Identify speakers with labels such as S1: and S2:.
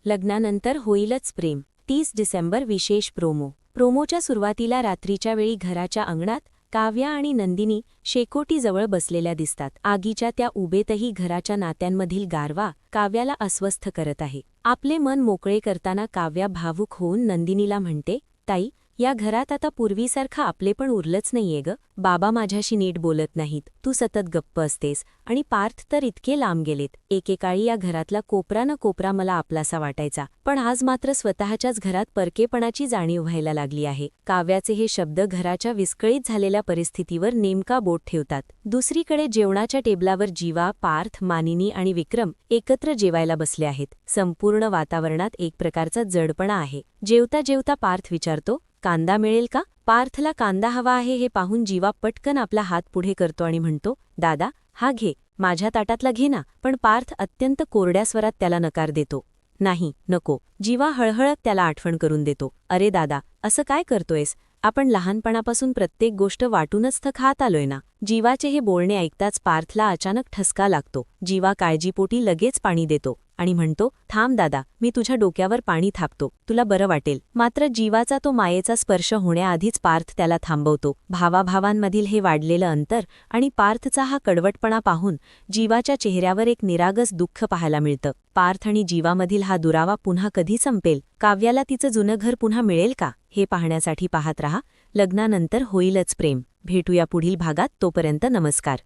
S1: लग्नानंतर होईलच प्रेम. 30 डिसेंबर विशेष प्रोमोच्या सुरुवातीला रात्रीच्या वेळी घराच्या अंगणात काव्या आणि नंदिनी शेकोटीजवळ बसलेल्या दिसतात. आगीच्या त्या उभेतही घराच्या नात्यांमधील गारवा काव्याला अस्वस्थ करत आहे. आपले मन मोकळे करताना काव्या भावुक होऊन नंदिनीला म्हणते, ताई, या घरात आता पूर्वीसारखं आपले पण उरलंच नाहीये ग. बाबा माझ्याशी नीट बोलत नाहीत, तू सतत गप्प असतेस, आणि पार्थ तर इतके लांब गेलेत. एकेकाळी या घरातला कोपरा न कोपरा मला आपलासा वाटायचा, पण आज मात्र स्वतःच्याच घरात परकेपणाची जाणीव व्हायला लागली आहे. काव्याचे हे शब्द घराच्या विस्कळीत झालेल्या परिस्थितीवर नेमका बोट ठेवतात. दुसरीकडे जेवणाच्या टेबलावर जीवा, पार्थ, मानिनी आणि विक्रम एकत्र जेवायला बसले आहेत. संपूर्ण वातावरणात एक प्रकारचा जडपणा आहे. जेवता जेवता पार्थ विचारतो, कांदा मिळेल का? पार्थला कांदा हवा आहे हे पाहून जीवा पटकन आपला हात पुढे करतो आणि म्हणतो, दादा, हा घे, माझ्या ताटातला घे ना. पण पार्थ अत्यंत कोरड्या स्वरात त्याला नकार देतो. नाही, नको. जीवा हळहळत त्याला आठवण करून देतो, अरे दादा, असं काय करतोयस? आपण लहानपणापासून प्रत्येक गोष्ट वाटूनच तर खात आलोय ना. जीवाचे हे बोलणे ऐकताच पार्थला अचानक ठसका लागतो. जीवा काळजीपोटी लगेच पाणी देतो आणि म्हणतो, थांब दादा, मी तुझ्या डोक्यावर पाणी थापतो, तुला बरं वाटेल. मात्र जीवाचा तो मायेचा स्पर्श होण्याआधीच पार्थ त्याला थांबवतो. भावाभावांमधील हे वाढलेलं अंतर आणि पार्थचा हा कडवटपणा पाहून जीवाच्या चेहऱ्यावर एक निरागस दुःख पाहायला मिळतं. पार्थ आणि जीवामधील हा दुरावा पुन्हा कधी संपेल? काव्याला तिचं जुनं घर पुन्हा मिळेल का? हे पाहण्यासाठी पाहत रहा लग्नानंतर होईलच प्रेम. भेटूया पुढील भागात. तोपर्यंत नमस्कार.